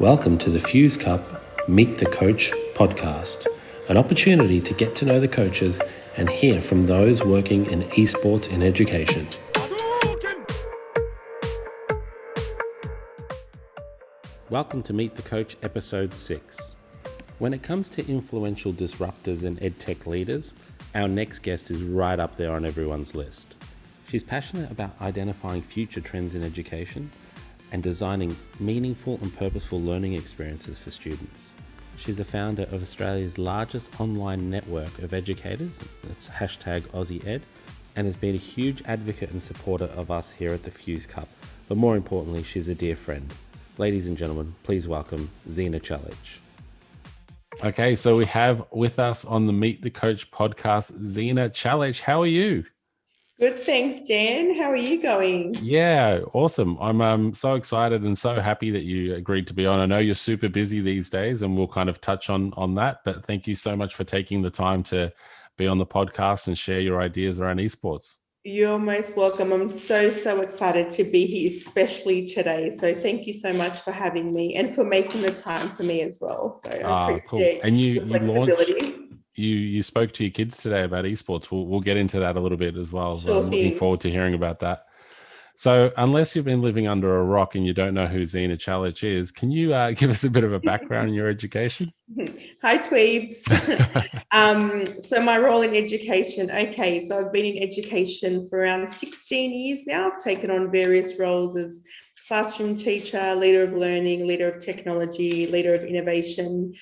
Welcome to the Fuse Cup Meet the Coach podcast, an opportunity to get to know the coaches and hear from those working in esports in education. Welcome to Meet the Coach episode 6. When it comes to influential disruptors and edtech leaders, our next guest is right up there on everyone's list. She's passionate about identifying future trends in education and designing meaningful and purposeful learning experiences for students. She's a founder of Australia's largest online network of educators, that's #AussieEd, and has been a huge advocate and supporter of us here at the Fuse Cup. But more importantly, she's a dear friend. Ladies and gentlemen, please welcome Zeina Chalich. Okay, so we have with us on the Meet the Coach podcast, Zeina Chalich. How are you? Good, thanks, Dan. How are you going? Yeah, awesome. I'm so excited and so happy that you agreed to be on. I know you're super busy these days, and we'll kind of touch on that. But thank you so much for taking the time to be on the podcast and share your ideas around esports. You're most welcome. I'm so excited to be here, especially today. So thank you so much for having me and for making the time for me as well. So I appreciate cool. And you flexibility. launched. You spoke to your kids today about esports. We'll get into that a little bit as well. Sure I'm looking forward to hearing about that. So unless you've been living under a rock and you don't know who Zeina Chalich is, can you give us a bit of a background in your education? Hi, Tweebs. So my role in education. Okay, so I've been in education for around 16 years now. I've taken on various roles as classroom teacher, leader of learning, leader of technology, leader of innovation.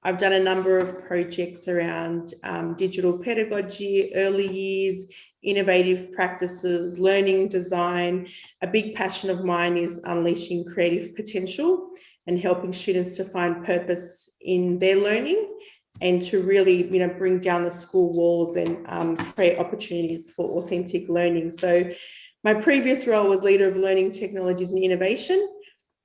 I've done a number of projects around digital pedagogy, early years, innovative practices, learning design. A big passion of mine is unleashing creative potential and helping students to find purpose in their learning and to really, bring down the school walls and create opportunities for authentic learning. So my previous role was leader of learning technologies and innovation,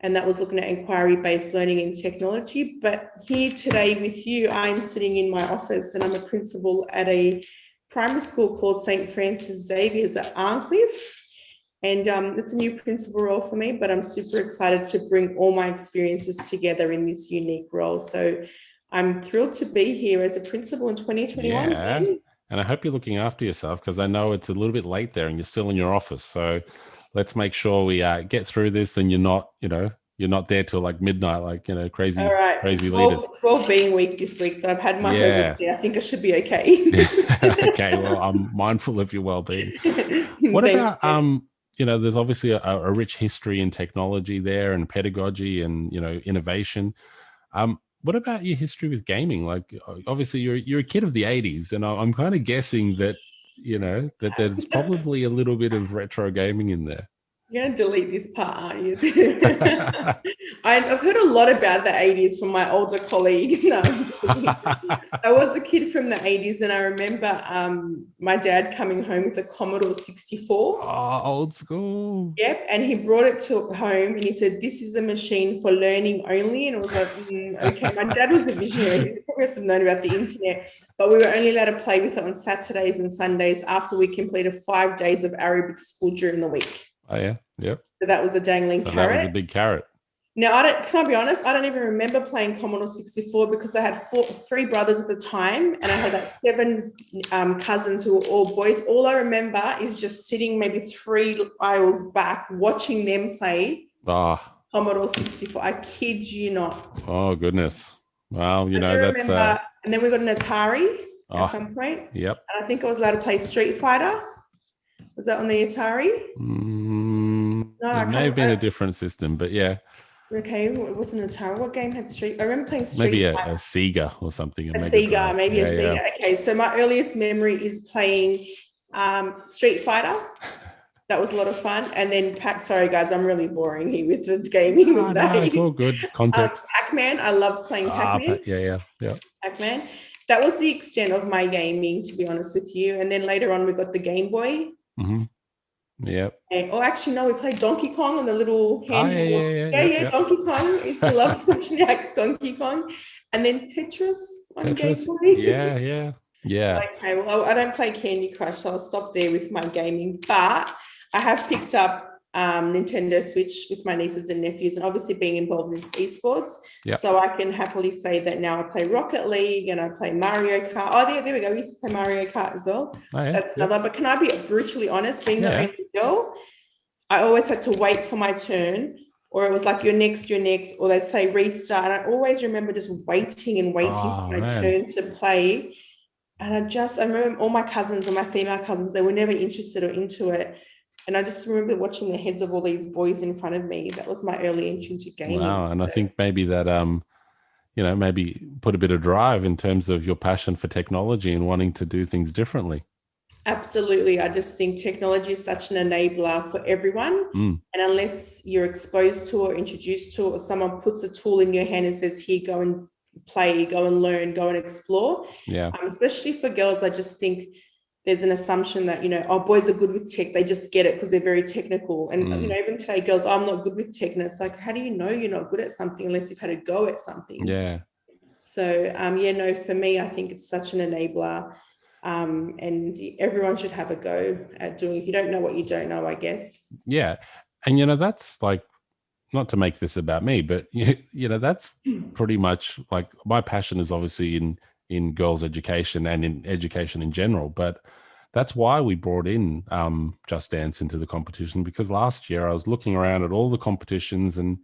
and that was looking at inquiry-based learning and technology. But here today with you, I'm sitting in my office and I'm a principal at a primary school called St. Francis Xavier's at Arncliffe. And it's a new principal role for me, but I'm super excited to bring all my experiences together in this unique role. So I'm thrilled to be here as a principal in 2021. Yeah. And I hope you're looking after yourself, because I know it's a little bit late there and you're still in your office. So let's make sure we get through this and you're not there till like midnight, like, crazy, all right. crazy leaders. 12 being week this week. So I've had my homework there. I think I should be okay. Okay. Well, I'm mindful of your well-being. What about, there's obviously a rich history in technology there and pedagogy and, innovation. What about your history with gaming? Like, obviously you're a kid of the 80s, and I'm kind of guessing that, that there's probably a little bit of retro gaming in there. You're going to delete this part, aren't you? I've heard a lot about the 80s from my older colleagues. No, I was a kid from the 80s, and I remember my dad coming home with a Commodore 64. Oh, old school. Yep, and he brought it to home, and he said, "This is a machine for learning only." And I was like, okay. My dad was a visionary. He probably must have known about the internet, but we were only allowed to play with it on Saturdays and Sundays after we completed 5 days of Arabic school during the week. Oh, yeah. Yep. So that was a dangling carrot. That was a big carrot. Now, can I be honest? I don't even remember playing Commodore 64 because I had 3 brothers at the time, and I had like 7 cousins who were all boys. All I remember is just sitting maybe 3 aisles back watching them play Commodore 64. I kid you not. Oh, goodness. Well, that's... And then we got an Atari at some point. Yep. And I think I was allowed to play Street Fighter. Was that on the Atari? No, it may have been a different system, but yeah. Okay, it wasn't an Atari. What game had Street? I remember playing Street Fighter. Maybe a Sega or something. A Sega. Yeah. Okay, so my earliest memory is playing Street Fighter. That was a lot of fun. And then sorry guys, I'm really boring here with the gaming. No, it's all good. It's context. Pac-Man. I loved playing Pac-Man. Yeah. Pac-Man. That was the extent of my gaming, to be honest with you. And then later on, we got the Game Boy. Mm-hmm. Yep. Actually, no, we played Donkey Kong on the little handheld. Yeah. Donkey Kong. I used to love Donkey Kong. And then Tetris on Game Boy. Yeah. Okay, well, I don't play Candy Crush, so I'll stop there with my gaming. But I have picked up Nintendo Switch with my nieces and nephews, and obviously being involved in esports. Yep. So I can happily say that now I play Rocket League and I play Mario Kart. Oh, there we go. We used to play Mario Kart as well. Oh, yeah. That's another. But can I be brutally honest? Being the Yeah. only girl, I always had to wait for my turn, or it was like you're next, or they'd say restart. And I always remember just waiting for my turn to play. And I remember all my cousins and my female cousins, they were never interested or into it. And I just remember watching the heads of all these boys in front of me. That was my early entry into gaming. Wow. And I think maybe that, maybe put a bit of drive in terms of your passion for technology and wanting to do things differently. Absolutely. I just think technology is such an enabler for everyone. And unless you're exposed to or introduced to it, or someone puts a tool in your hand and says, here, go and play, go and learn, go and explore. Yeah. Especially for girls, I just think there's an assumption that, boys are good with tech. They just get it because they're very technical. And, even today, girls, I'm not good with tech. And it's like, how do you know you're not good at something unless you've had a go at something? Yeah. So, for me, I think it's such an enabler. And everyone should have a go at doing it. If you don't know what you don't know, I guess. Yeah. And, that's like, not to make this about me, but, that's pretty much like my passion is obviously in girls' education and in education in general. But that's why we brought in Just Dance into the competition, because last year I was looking around at all the competitions and,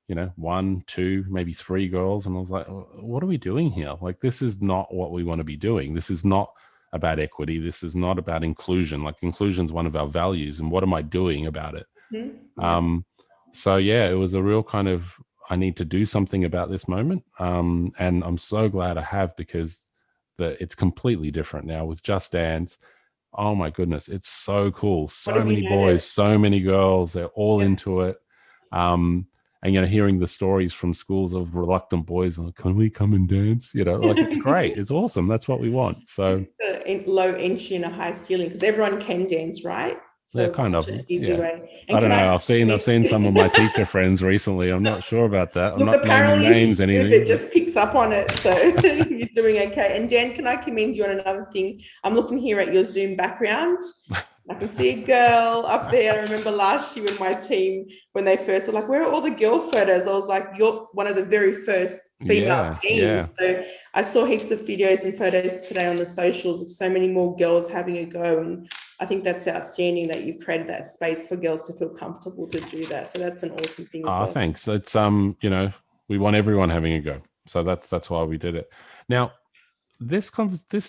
1, 2, maybe 3 girls. And I was like, what are we doing here? Like, this is not what we want to be doing. This is not about equity. This is not about inclusion. Like, inclusion is one of our values. And what am I doing about it? Mm-hmm. So, it was a real kind of, I need to do something about this moment. And I'm so glad I have, because it's completely different now with Just Dance. Oh my goodness. It's so cool. So many boys, so many girls, they're all into it. And, hearing the stories from schools of reluctant boys, like, can we come and dance? Like, it's great. It's awesome. That's what we want. So low entry and a high ceiling, because everyone can dance, right? So yeah, kind of. An easy way. And I don't know. I've seen some of my teacher friends recently. I'm not sure about that. I'm not naming names, anything. It just picks up on it. So you're doing okay. And Dan, can I commend you on another thing? I'm looking here at your Zoom background. I can see a girl up there. I remember last year in my team, when they first were like, where are all the girl photos? I was like, you're one of the very first female teams. Yeah. So I saw heaps of videos and photos today on the socials of so many more girls having a go. And I think that's outstanding that you've created that space for girls to feel comfortable to do that. So that's an awesome thing as well. Thanks. It's, we want everyone having a go. So that's why we did it. Now, this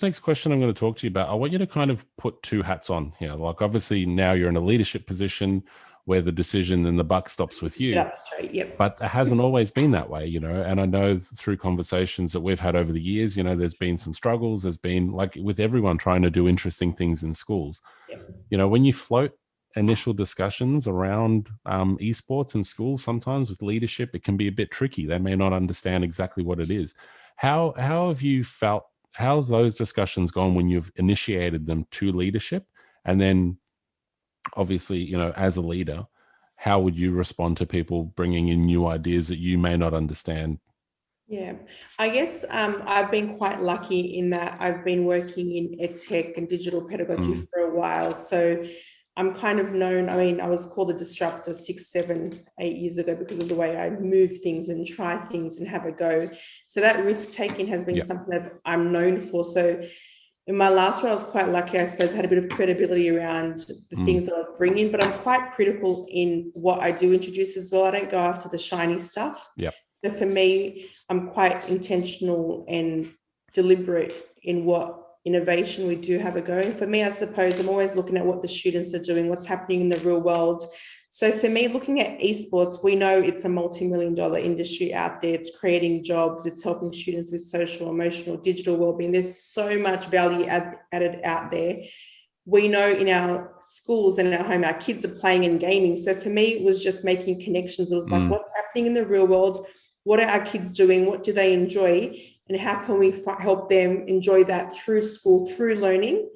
next question I'm going to talk to you about, I want you to kind of put 2 hats on here. Like, obviously now you're in a leadership position where the decision and the buck stops with you. That's right. Yep. But it hasn't always been that way, and I know through conversations that we've had over the years, there's been some struggles. There's been, like with everyone trying to do interesting things in schools. Yep. When you float initial discussions around esports in schools, sometimes with leadership, it can be a bit tricky. They may not understand exactly what it is. How have you felt? How's those discussions gone when you've initiated them to leadership? And then obviously, as a leader, how would you respond to people bringing in new ideas that you may not understand? Yeah, I guess I've been quite lucky in that I've been working in edtech and digital pedagogy for a while. So I'm kind of known. I mean, I was called a disruptor 6, 7, 8 years ago because of the way I move things and try things and have a go. So that risk taking has been something that I'm known for. So in my last role, I was quite lucky, I suppose. I had a bit of credibility around the things that I was bringing, but I'm quite critical in what I do introduce as well. I don't go after the shiny stuff. Yep. So for me, I'm quite intentional and deliberate in what innovation we do have a go. And for me, I suppose I'm always looking at what the students are doing, what's happening in the real world. So for me, looking at esports, we know it's a multi-million-dollar industry out there. It's creating jobs. It's helping students with social, emotional, digital well-being. There's so much value added out there. We know in our schools and in our home, our kids are playing and gaming. So for me, it was just making connections. It was like, what's happening in the real world? What are our kids doing? What do they enjoy? And how can we help them enjoy that through school, through learning,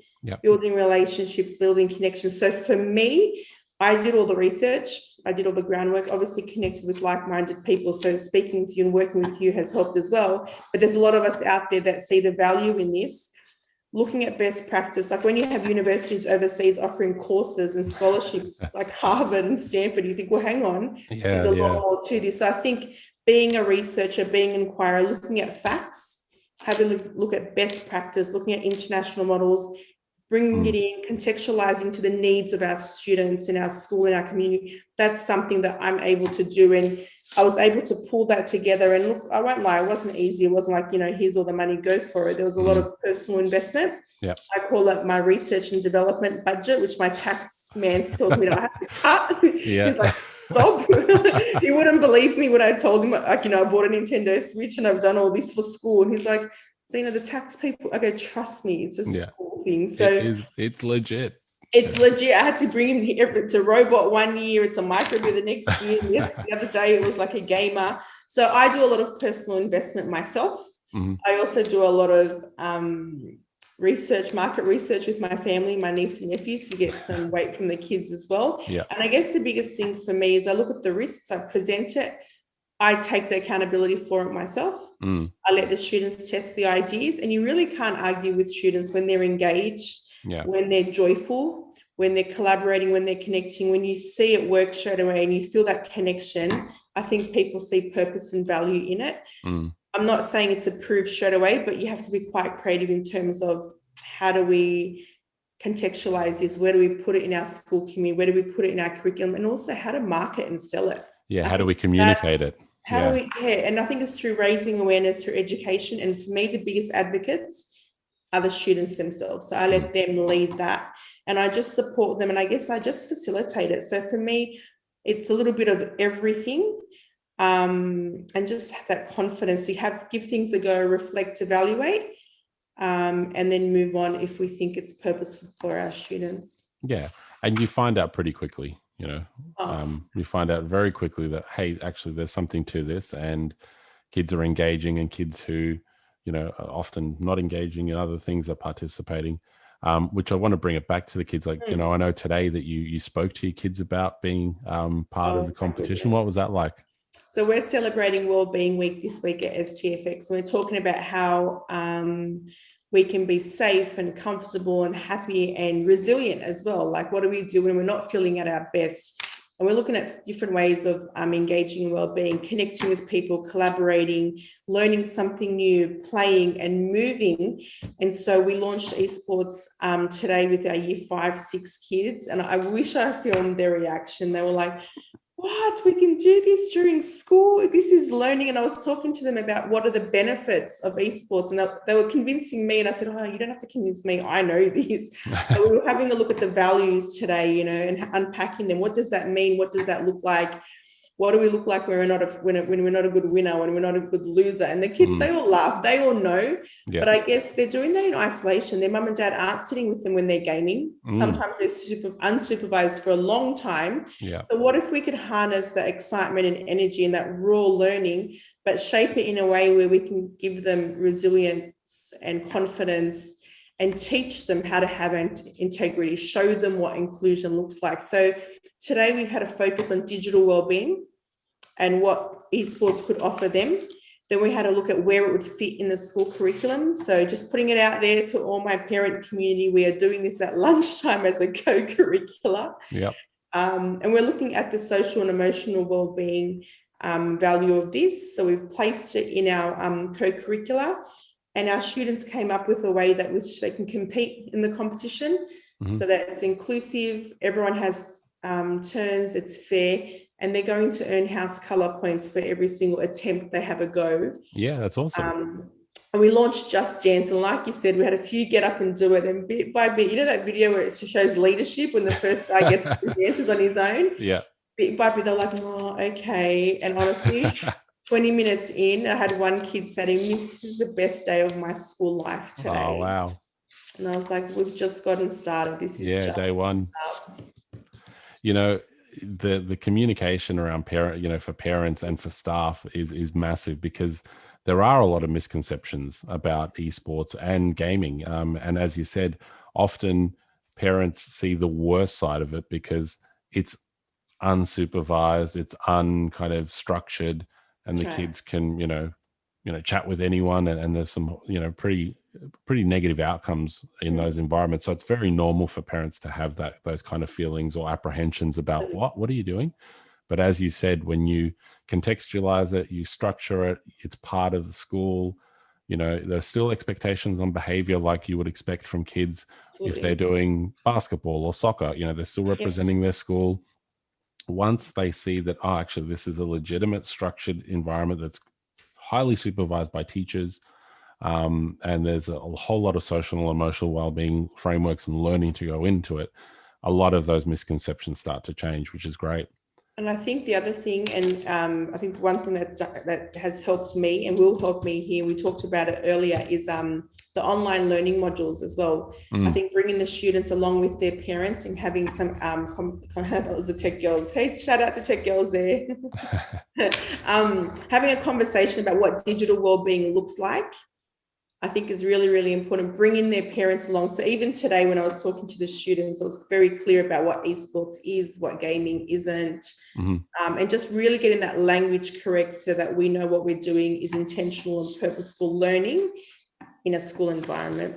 building relationships, building connections? So for me, I did all the research. I did all the groundwork, obviously connected with like-minded people. So speaking with you and working with you has helped as well. But there's a lot of us out there that see the value in this. looking at best practice, like when you have universities overseas offering courses and scholarships like Harvard and Stanford, you think, well, hang on, there's a lot more to this. So I think being a researcher, being an inquirer, looking at facts, having a look at best practice, looking at international models, bringing it in, contextualizing to the needs of our students in our school, in our community. That's something that I'm able to do. And I was able to pull that together. And look, I won't lie, it wasn't easy. It wasn't like, here's all the money, go for it. There was a lot of personal investment. Yeah. I call it my research and development budget, which my tax man tells me that I have to cut. Yeah. He's like, stop. He wouldn't believe me when I told him, like, I bought a Nintendo Switch and I've done all this for school. And he's like, Zeina, the tax people, I go, trust me, it's a school thing. So it's legit. It's legit. I had to bring him here. It's a robot 1 year, it's a microbit the next year. The other day it was like a gamer. So I do a lot of personal investment myself. I also do a lot of market research with my family, my niece and nephews, to get some weight from the kids as well. Yeah. And I guess the biggest thing for me is I look at the risks, I present it, I take the accountability for it myself. I let the students test the ideas, and you really can't argue with students when they're engaged, when they're joyful, when they're collaborating, when they're connecting. When you see it work straight away and you feel that connection, I think people see purpose and value in it. I'm not saying it's approved straight away, but you have to be quite creative in terms of how do we contextualize this? Where do we put it in our school community? Where do we put it in our curriculum? And also how to market and sell it. Yeah, how do we communicate it? How do we, and I think it's through raising awareness, through education. And for me, the biggest advocates are the students themselves. So I let them lead that, and I just support them, and I guess I just facilitate it. So for me, it's a little bit of everything, and just have that confidence to give things a go, reflect, evaluate, and then move on if we think it's purposeful for our students. Yeah, and you find out pretty quickly. You find out very quickly that, hey, actually there's something to this, and kids are engaging, and kids who, are often not engaging in other things are participating, which I want to bring it back to the kids. Like, I know today that you spoke to your kids about being part of the competition. What was that like? So we're celebrating Wellbeing Week this week at STFX. And we're talking about how we can be safe and comfortable and happy and resilient as well. Like, what do we do when we're not feeling at our best? And we're looking at different ways of engaging in wellbeing, connecting with people, collaborating, learning something new, playing and moving. And so we launched Esports today with our year 5, 6 kids. And I wish I filmed their reaction. They were like, what, we can do this during school? This is learning. And I was talking to them about what are the benefits of esports, and they were convincing me, and I said, oh, you don't have to convince me, I know this. So we were having a look at the values today, and unpacking them. What does that mean? What does that look like? What do we look like when we're not a good winner, when we're not a good loser? And the kids, they all laugh, they all know. But I guess they're doing that in isolation. Their mum and dad aren't sitting with them when they're gaming. Sometimes they're unsupervised for a long time. So what if we could harness that excitement and energy and that raw learning, but shape it in a way where we can give them resilience and confidence and teach them how to have integrity, show them what inclusion looks like. So today we've had a focus on digital wellbeing and what esports could offer them. Then we had a look at where it would fit in the school curriculum. So just putting it out there to all my parent community, we are doing this at lunchtime as a co-curricular. And we're looking at the social and emotional wellbeing value of this. So we've placed it in our co-curricular. And our students came up with a way that which they can compete in the competition, so that it's inclusive, everyone has turns, it's fair, and they're going to earn house colour points for every single attempt they have a go. Yeah, that's awesome. And we launched Just Dance, and like you said, we had a few get up and do it, and bit by bit, that video where it shows leadership when the first guy gets to dances on his own? Bit by bit, they're like, oh, okay. And honestly, 20 minutes in, I had one kid say to me, Miss, this is the best day of my school life today. Oh, wow. And I was like, we've just gotten started. This is just day one. The communication around for parents and for staff is massive, because there are a lot of misconceptions about esports and gaming. And as you said, often parents see the worst side of it because it's unsupervised, it's kind of structured, and the kids can, chat with anyone, and there's some, pretty negative outcomes in those environments. So it's very normal for parents to have those kind of feelings or apprehensions about what are you doing? But as you said, when you contextualize it, you structure it, it's part of the school. There's still expectations on behavior like you would expect from kids. Absolutely. If they're doing basketball or soccer, they're still representing their school. Once they see that, actually, this is a legitimate structured environment that's highly supervised by teachers, and there's a whole lot of social and emotional well-being frameworks and learning to go into it, a lot of those misconceptions start to change, which is great. And I think the other thing, and I think one thing that has helped me and will help me here, we talked about it earlier, is the online learning modules as well. I think bringing the students along with their parents and having some, that was the tech girls. Hey, shout out to tech girls there. Having a conversation about what digital wellbeing looks like, I think is really, really important. Bringing their parents along. So even today, when I was talking to the students, I was very clear about what esports is, what gaming isn't, and just really getting that language correct so that we know what we're doing is intentional and purposeful learning in a school environment.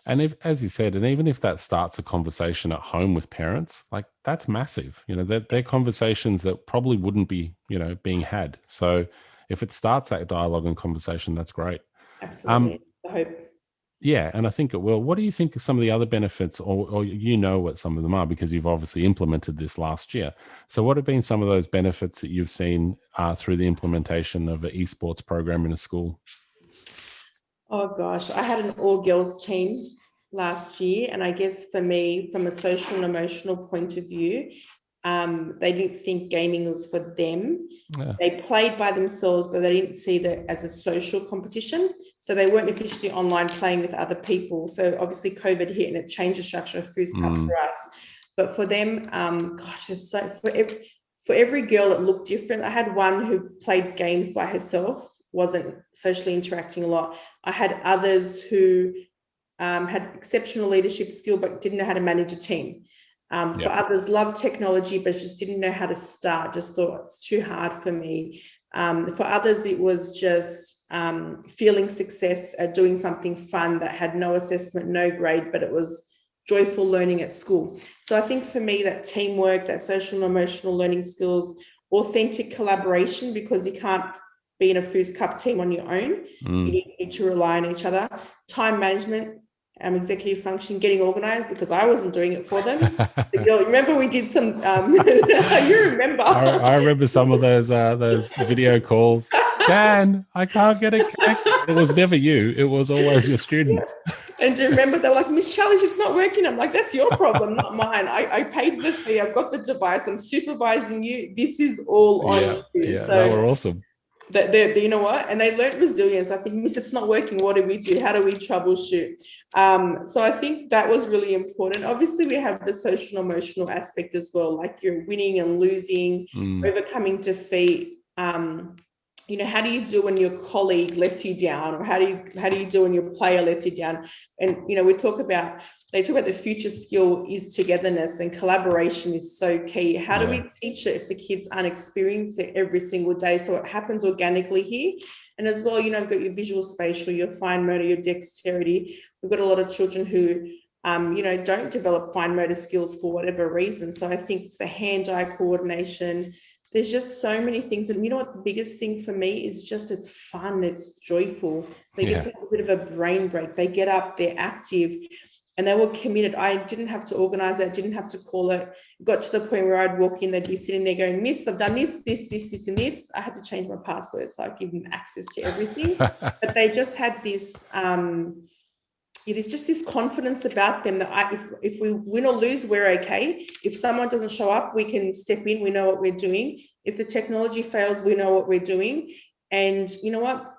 And if, as you said, and even if that starts a conversation at home with parents, like that's massive. They're conversations that probably wouldn't be, being had. So if it starts that dialogue and conversation, that's great. Absolutely. I hope. Yeah, and I think it will. What do you think are some of the other benefits, or what some of them are, because you've obviously implemented this last year. So what have been some of those benefits that you've seen through the implementation of an esports program in a school? Oh gosh, I had an all-girls team last year, and I guess for me, from a social and emotional point of view, they didn't think gaming was for them. Yeah. They played by themselves, but they didn't see that as a social competition. So they weren't officially online playing with other people. So obviously COVID hit and it changed the structure of Foods Cup for us. But for them, just so for every girl, it looked different. I had one who played games by herself, wasn't socially interacting a lot. I had others who had exceptional leadership skill, but didn't know how to manage a team. For others, loved technology, but just didn't know how to start, just thought it's too hard for me. For others, it was just feeling success at doing something fun that had no assessment, no grade, but it was joyful learning at school. So I think for me, that teamwork, that social and emotional learning skills, authentic collaboration, because you can't be in a Foods Cup team on your own. You need to rely on each other. Time management, executive function, getting organized, because I wasn't doing it for them. The girl, remember we did some, you remember. I remember some of those video calls. Dan, I can't get it connected. It was never you. It was always your students. Yeah. And do you remember they're like, Miss Chalich, it's not working. I'm like, that's your problem, not mine. I paid the fee. I've got the device. I'm supervising you. This is all on you. Yeah, so they were awesome. You know what? And they learned resilience. I think, Miss, it's not working. What do we do? How do we troubleshoot? So I think that was really important. Obviously, we have the social and emotional aspect as well, like you're winning and losing, overcoming defeat. How do you do when your colleague lets you down, or how do you do when your player lets you down? And they talk about the future skill is togetherness, and collaboration is so key. How do we teach it if the kids aren't experiencing it every single day? So it happens organically here. And as well, you've got your visual spatial, your fine motor, your dexterity. We've got a lot of children who don't develop fine motor skills for whatever reason. So I think it's the hand-eye coordination. There's just so many things. And you know what the biggest thing for me is just it's fun, it's joyful. They get to have a bit of a brain break. They get up, they're active, and they were committed. I didn't have to organize it, didn't have to call it. It got to the point where I'd walk in, they'd be sitting there going, Miss, I've done this, and this. I had to change my password, so I give them access to everything. But they just had this, there's just this confidence about them that if we win or lose, we're okay. If someone doesn't show up, we can step in. We know what we're doing. If the technology fails, we know what we're doing. And you know what?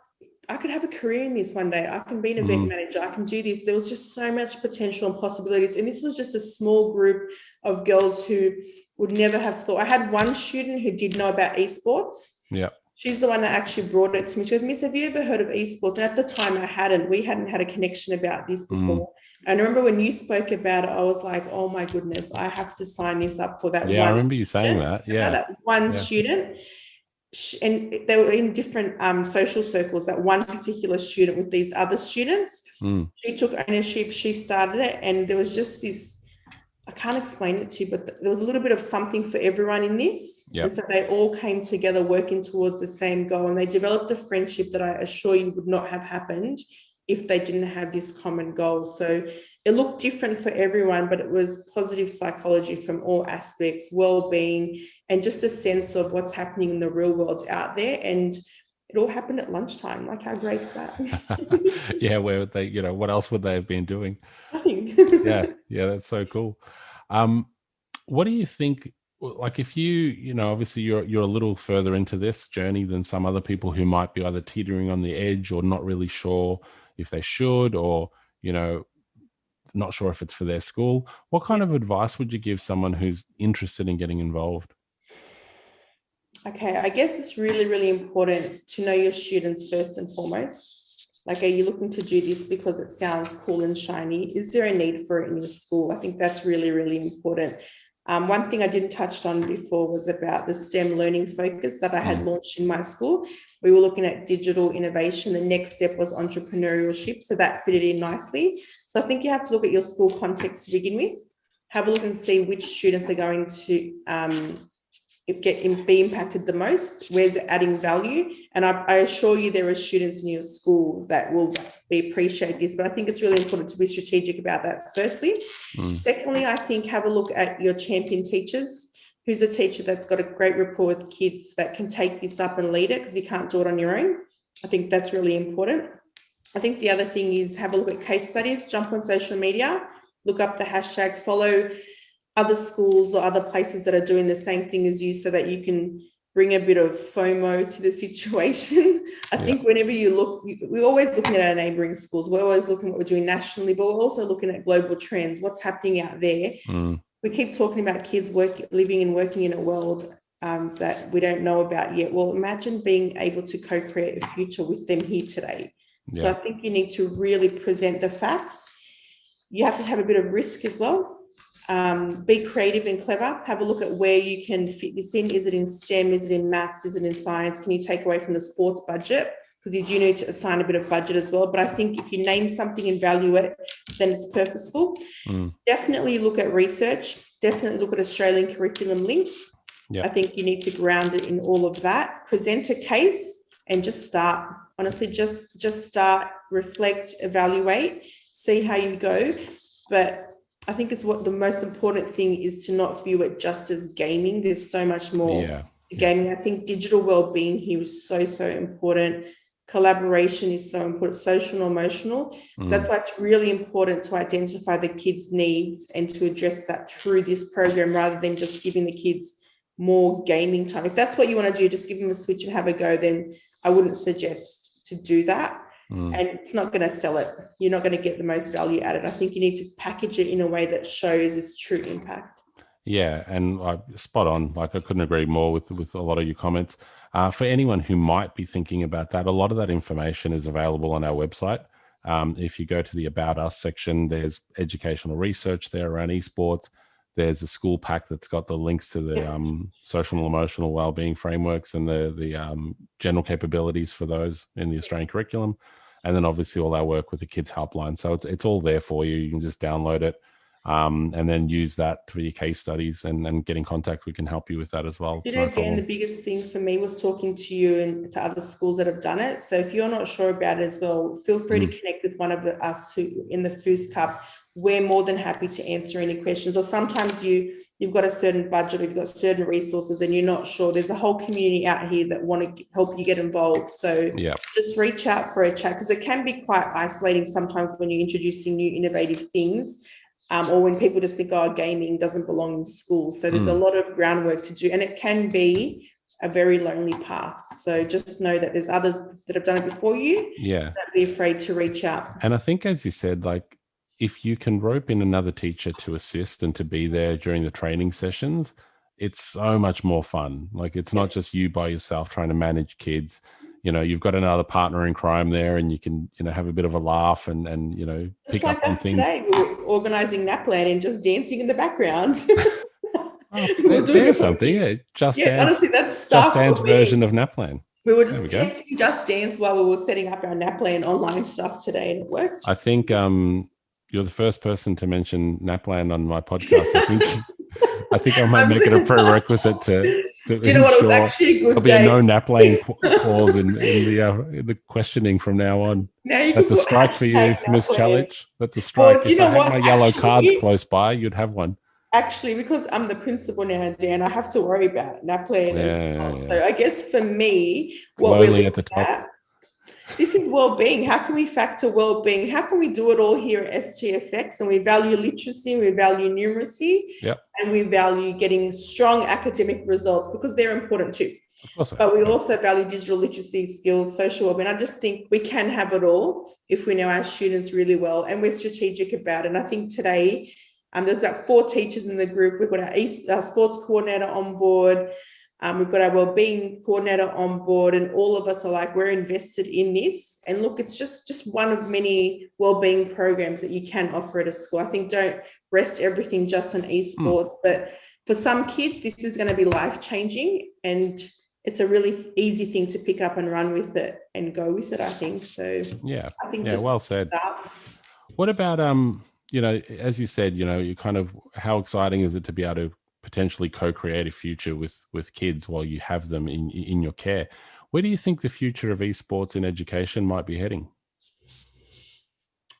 I could have a career in this one day. I can be an event manager. I can do this. There was just so much potential and possibilities. And this was just a small group of girls who would never have thought. I had one student who did know about esports. Yeah. She's the one that actually brought it to me. She goes, Miss, have you ever heard of esports? And at the time I hadn't. We hadn't had a connection about this before. And I remember when you spoke about it, I was like, oh my goodness, I have to sign this up for that. Yeah, I remember you saying that. Yeah. That one student. and they were in different social circles, that one particular student with these other students. She took ownership, she started it, and there was just this, I can't explain it to you, but there was a little bit of something for everyone in this. Yep. And so they all came together working towards the same goal, and they developed a friendship that I assure you would not have happened if they didn't have this common goal. So it looked different for everyone, but it was positive psychology from all aspects, well-being, and just a sense of what's happening in the real world out there. And it all happened at lunchtime. Like, how great is that? Yeah, where would they, what else would they have been doing? Nothing. Yeah, that's so cool. What do you think, like, if obviously you're a little further into this journey than some other people who might be either teetering on the edge or not really sure if they should, or, not sure if it's for their school. What kind of advice would you give someone who's interested in getting involved? Okay, I guess it's really, really important to know your students first and foremost. Like, are you looking to do this because it sounds cool and shiny? Is there a need for it in your school? I think that's really, really important. One thing I didn't touch on before was about the STEM learning focus that I had launched in my school. We were looking at digital innovation. The next step was entrepreneurship, so that fitted in nicely. So I think you have to look at your school context to begin with. Have a look and see which students are going to be impacted the most, where's it adding value. And I assure you there are students in your school that will appreciate this, but I think it's really important to be strategic about that firstly. Secondly, I think have a look at your champion teachers. Who's a teacher that's got a great rapport with kids that can take this up and lead it, because you can't do it on your own. I think that's really important. I think the other thing is have a look at case studies, jump on social media, look up the hashtag, follow other schools or other places that are doing the same thing as you, so that you can bring a bit of FOMO to the situation. I think whenever you look, we're always looking at our neighbouring schools. We're always looking at what we're doing nationally, but we're also looking at global trends, what's happening out there. We keep talking about kids living and working in a world that we don't know about yet. Well, imagine being able to co-create a future with them here today. Yeah. So I think you need to really present the facts. You have to have a bit of risk as well. Be creative and clever. Have a look at where you can fit this in. Is it in STEM? Is it in maths? Is it in science? Can you take away from the sports budget? Because you do need to assign a bit of budget as well. But I think if you name something and value it, then it's purposeful. Definitely look at research. Definitely look at Australian curriculum links. I think you need to ground it in all of that. Present a case and just start. Honestly, just start, reflect, evaluate, see how you go. But I think it's what the most important thing is, to not view it just as gaming. There's so much more to gaming. I think digital well-being here is so, so important. Collaboration is so important, social and emotional. So that's why it's really important to identify the kids' needs and to address that through this program, rather than just giving the kids more gaming time. If that's what you want to do, just give them a switch and have a go, then I wouldn't suggest to do that. And it's not going to sell it. You're not going to get the most value out of it. I think you need to package it in a way that shows its true impact. Yeah, and spot on. Like, I couldn't agree more with a lot of your comments. For anyone who might be thinking about that, a lot of that information is available on our website. If you go to the About Us section, there's educational research there around esports. There's a school pack that's got the links to the social and emotional wellbeing frameworks and the general capabilities for those in the Australian curriculum. And then obviously all our work with the Kids Helpline. So it's all there for you. You can just download it and then use that for your case studies and get in contact. We can help you with that as well. Dan, the biggest thing for me was talking to you and to other schools that have done it. So if you're not sure about it as well, feel free to connect with one of us who in the Foos Cup. We're more than happy to answer any questions. Or sometimes you've got a certain budget, you've got certain resources and you're not sure. There's a whole community out here that want to help you get involved. So just reach out for a chat, because it can be quite isolating sometimes when you're introducing new innovative things, or when people just think, oh, gaming doesn't belong in schools. So there's a lot of groundwork to do, and it can be a very lonely path. So just know that there's others that have done it before you. Don't be afraid to reach out. And I think, as you said, like, if you can rope in another teacher to assist and to be there during the training sessions, it's so much more fun. Like, it's not just you by yourself trying to manage kids. You've got another partner in crime there, and you can, have a bit of a laugh and pick up on things. Today we were organising Napland and just dancing in the background. Oh, We're doing there's it for something. kids. Yeah, Just Yeah, Dance. honestly, that's Just staff Dance wellbeing. version of Naplan. We were There we just go. testing Just Dance while we were setting up our Naplan online stuff today, and it worked. I think you're the first person to mention Naplan on my podcast. I think I might make it a prerequisite to Do you know what? It was ensure actually a there'll good be a day. no Naplan clause in the questioning from now on. Now you That's can a put strike for you, hashtag Miss Naplan. Chalich. That's a Well, strike. do you If I know had what? my yellow cards close by, you'd have one. Actually, because I'm the principal now, Dan, I have to worry about Naplan as well. Yeah. So I guess for me, It's what we're lonely looking at the top. at, this is well-being. How can we factor well-being? How can we do it all here at STFX? And we value literacy, we value numeracy, Yep. and we value getting strong academic results because they're important too. Of course. But we also value digital literacy skills, social well-being. I just think we can have it all if we know our students really well and we're strategic about it. And I think today, there's about 4 teachers in the group. We've got our sports coordinator on board. We've got our wellbeing coordinator on board, and all of us are like, we're invested in this. And look, it's just one of many wellbeing programs that you can offer at a school. I think don't rest everything just on esports, but for some kids, this is going to be life-changing, and it's a really easy thing to pick up and run with it and go with it, I think. So yeah, I think yeah, well said. What about as you said, you kind of, how exciting is it to be able to potentially co-create a future with kids while you have them in your care? Where do you think the future of esports in education might be heading?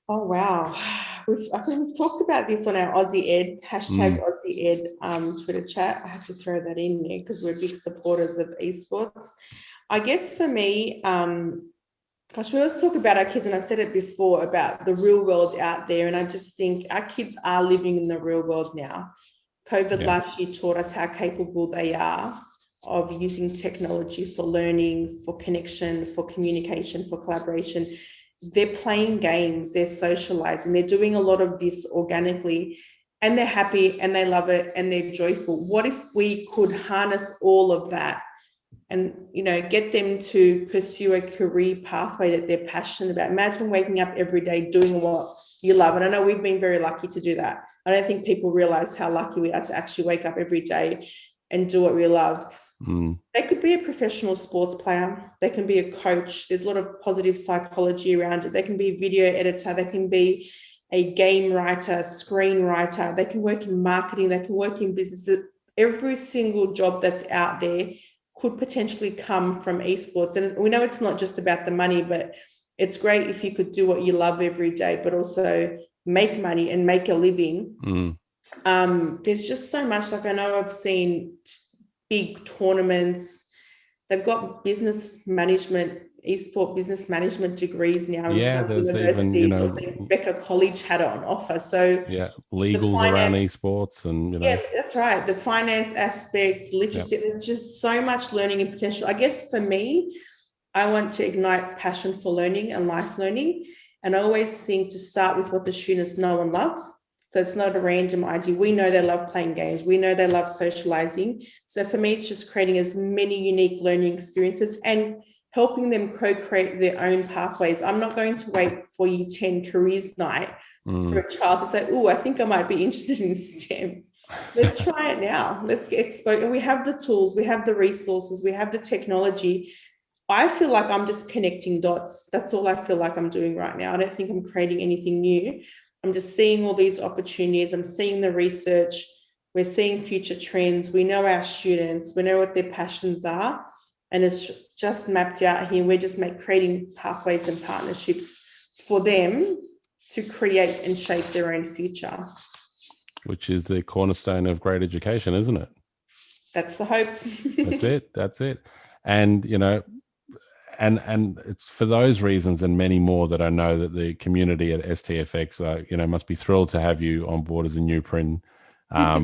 Oh, wow. I think we've talked about this on our Aussie Ed, hashtag Aussie Ed Twitter chat. I have to throw that in there because we're big supporters of esports. I guess for me, gosh, we always talk about our kids, and I said it before about the real world out there. And I just think our kids are living in the real world now. COVID last year taught us how capable they are of using technology for learning, for connection, for communication, for collaboration. They're playing games, they're socializing, they're doing a lot of this organically, and they're happy and they love it and they're joyful. What if we could harness all of that and get them to pursue a career pathway that they're passionate about? Imagine waking up every day doing what you love. And I know we've been very lucky to do that. I don't think people realize how lucky we are to actually wake up every day and do what we love. They could be a professional sports player. They can be a coach. There's a lot of positive psychology around it. They can be a video editor. They can be a game writer, screenwriter. They can work in marketing. They can work in business. Every single job that's out there could potentially come from esports. And we know it's not just about the money, but it's great if you could do what you love every day, but also make money and make a living. There's just so much. Like, I know I've seen big tournaments. They've got business management, esport business management degrees now in some there's universities. even Also, Becca College had it on offer. So legals around esports, and that's right. The finance aspect, literacy. There's just so much learning and potential. I guess for me, I want to ignite passion for learning and life learning. And I always think to start with what the students know and love. So it's not a random idea. We know they love playing games. We know they love socializing. So for me, it's just creating as many unique learning experiences and helping them co-create their own pathways. I'm not going to wait for Year 10 careers night for a child to say, oh, I think I might be interested in STEM. Let's try it now. Let's get exposed. And we have the tools, we have the resources, we have the technology. I feel like I'm just connecting dots. That's all I feel like I'm doing right now. I don't think I'm creating anything new. I'm just seeing all these opportunities. I'm seeing the research. We're seeing future trends. We know our students. We know what their passions are. And it's just mapped out here. We're just creating pathways and partnerships for them to create and shape their own future. Which is the cornerstone of great education, isn't it? That's the hope. That's it. And, and it's for those reasons and many more that I know that the community at STFX, must be thrilled to have you on board as a new print. I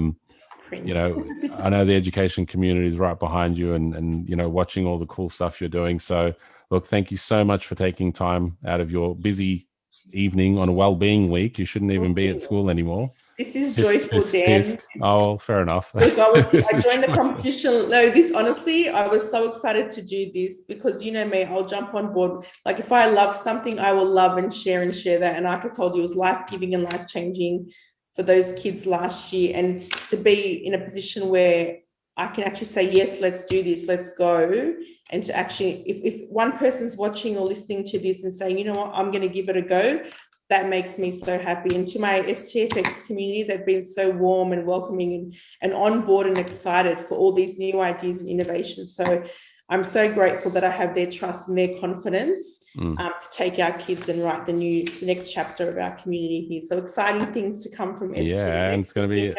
know the education community is right behind you and watching all the cool stuff you're doing. So, look, thank you so much for taking time out of your busy evening on a well-being week. You shouldn't even be at school anymore. This is joyful, Dan. Oh, fair enough. Look, I joined the competition. No, honestly, I was so excited to do this because you know me, I'll jump on board. Like if I love something, I will love and share that. And like I told you, it was life-giving and life-changing for those kids last year, and to be in a position where I can actually say, yes, let's do this, let's go. And to actually, if one person's watching or listening to this and saying, you know what, I'm going to give it a go, that makes me so happy. And to my STFX community, they've been so warm and welcoming and on board and excited for all these new ideas and innovations. So I'm so grateful that I have their trust and their confidence to take our kids and write the next chapter of our community here. So exciting things to come from STFX. Yeah, and it's going to be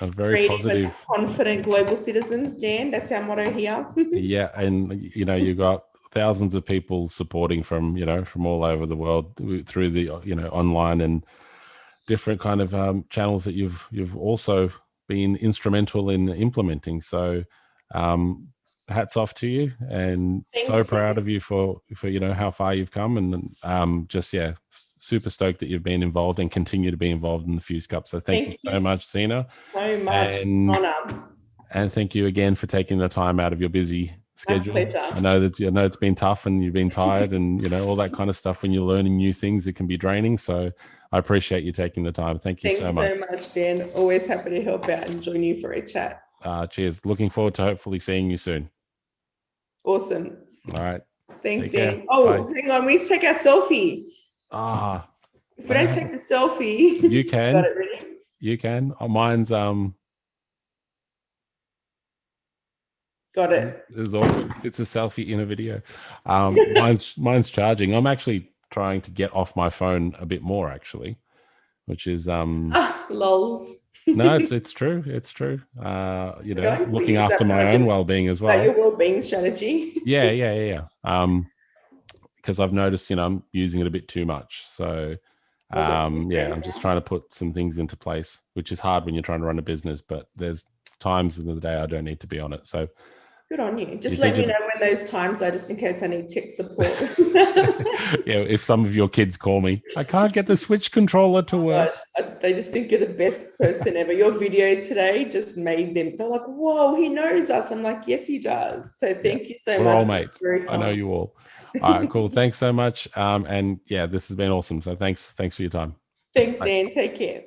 a very positive, confident global citizens, Dan. That's our motto here. Yeah, and you've got thousands of people supporting from all over the world through the online and different kind of channels that you've also been instrumental in implementing. So hats off to you, and thanks, so proud of you for how far you've come, and super stoked that you've been involved and continue to be involved in the Fuse Cup. So thank you so much, Zeina. So much honor. And thank you again for taking the time out of your busy schedule. My pleasure. I know it's been tough and you've been tired and all that kind of stuff. When you're learning new things, it can be draining. So I appreciate you taking the time. Thank you so much. Thanks so much, Dan. Always happy to help out and join you for a chat. Cheers. Looking forward to hopefully seeing you soon. Awesome. All right. Thanks, Dan. Oh, bye. Hang on. We need to take our selfie. If we don't take the selfie, you can. Got it ready? You can. Mine's Got it. It's a selfie in a video. Mine's charging. I'm actually trying to get off my phone a bit more, actually, which is lols. No, it's true. It's true. Looking after my own well-being as well. Your well-being strategy. Yeah. Because I've noticed, I'm using it a bit too much. So, I'm just trying to put some things into place, which is hard when you're trying to run a business. But there's times in the day I don't need to be on it. So. Good on you. Just let me know when those times are, just in case I need tech support. Yeah, if some of your kids call me, I can't get the Switch controller to work. They just think you're the best person ever. Your video today just made them. They're like, whoa, he knows us. I'm like, yes, he does. So thank you so much. We're all mates. I know you all. All right, cool. Thanks so much. And yeah, this has been awesome. So thanks for your time. Thanks, Dan. Take care.